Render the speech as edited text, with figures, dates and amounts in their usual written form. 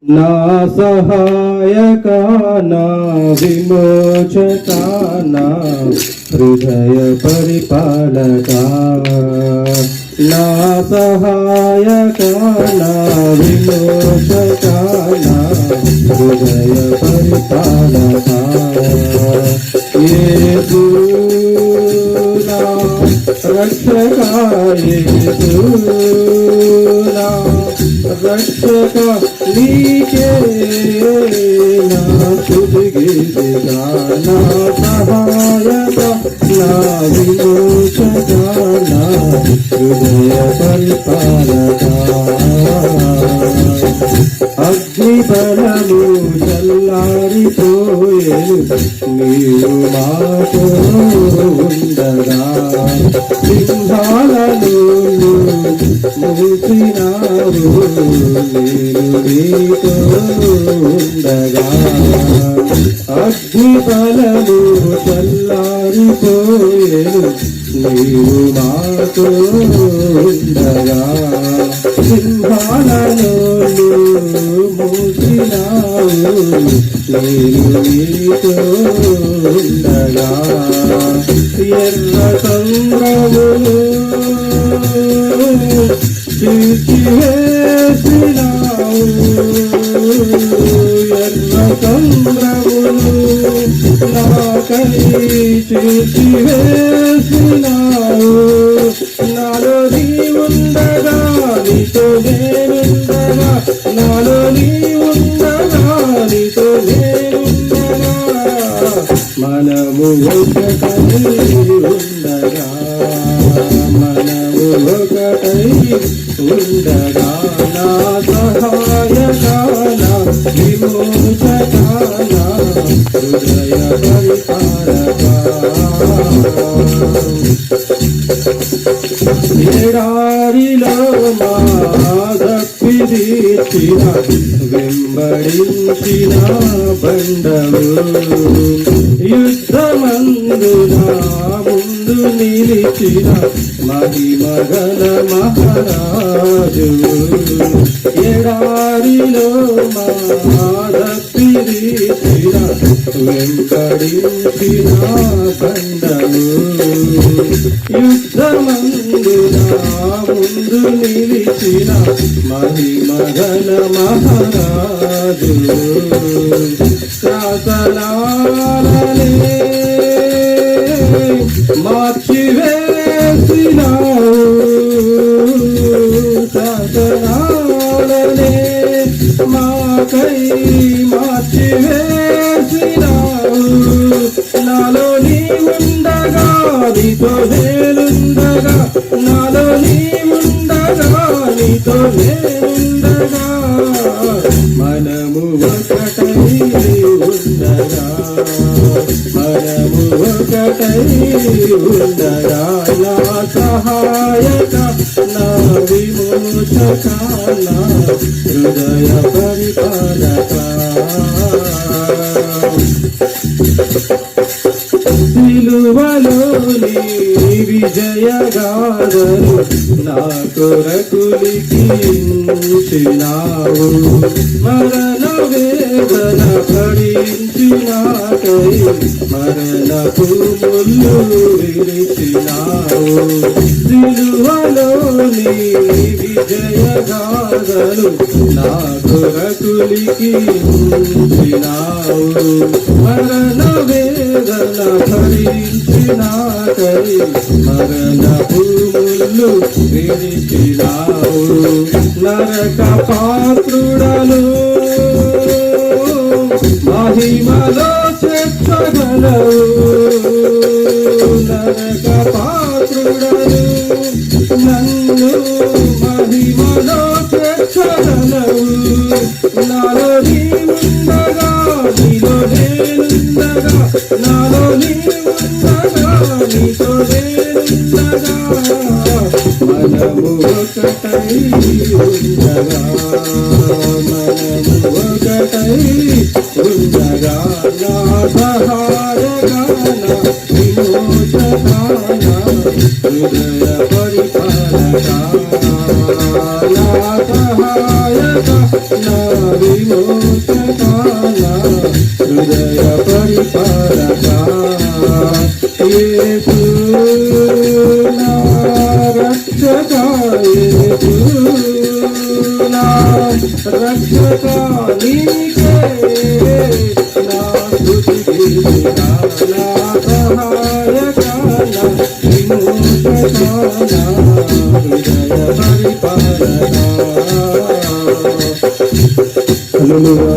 నా సహాయక నా విమోచక నా హృదయ పరిపాలక నా సహాయక నా విమోచక నా హృదయ పరిపాలక యేసు నా రక్షక యేసు నా రక్షక నీకే నా స్తుతిగీతిగా నా సహాయక నా విమోచక నా హృదయ పరిపాలక అగ్నిబలము చల్లారిపోయేను నీవు మాతో ఉండగా సింహాలను మూసినావు నేను నీతో ఉండగా అగ్నిబలము చల్లారిపోయేను నీవు మాతో ఉండగా సింహాలను మూసినావు నేను నీతో ఉండగా ఎర్ర సంద్రములు తీర్చివేసినావు ఎర్ర సంద్రములు నాకై తీర్చివేసినావు నాలో నీ ఉండగా నీతో నేనుండగా నాలో నీ ఉండగా నీతో నేనుండగా మనము ఒకటై ఉండగా మనము ఒకటై ఉండగా నా సహాయక నా విమోచక నా హృదయ పరిపాలక ఎడారిలో మాదప్పిదీర్చిన వెంబడించిన బండము యుద్ధమందున ముందు నిలిచిన మహిమగల మహారాజు ఎడారిలో మాదప్పిదీర్చిన వెంబడించిన బండము యుద్ధమందున ముందు నిలిచిన మహిమగల మహారాజు శాసనాలనే మార్చివేసినావు శాసనాలనే మాకై మార్చివేసినావు నాలో నీ ఉండగా నీతో నేనుండగా నాలో నీ ఉండగా నీతో నేనుండగా మనము ఒకటై ఉండగా మనము ఒకటై ఉండగా నా సహాయక నా విమోచక నా హృదయ పరిపాలక సిలువలోని విజయగాథను నా కొరకు లిఖించినావు మరణ వేదన భరించినాకై మరణపు ముళ్ళు విరిచినావు సిలువలోని విజయగాథను నా కొరకు లిఖించినావు మరణ వేదన భరించినాకై మరణపు ముళ్ళు విరిచినావు నరక పాత్రుడను మహిమలో చేర్చగలవు నరక పాత్రుడను నన్ను మహిమలో చేర్చగలవు నాలో నీ ఉండగా నీలో నేనుండగా నాలో నీ ఉండగా నీతో నేనుండగా మనము ఒకటై ఉండగా మనము ఒకటై ఉండగా నా సహాయక నా విమోచక నా హృదయ పరిపాలక నా సహాయక నా విమోచక విమోచకాల హృదయ పరిపాలక యేసు నా రక్షక యేసు నా రక్షక నీకే నా స్తుతి గీతిగా నా సహాయక నా విమోచక నా హృదయ పరిపాలక హల్లెలూయా.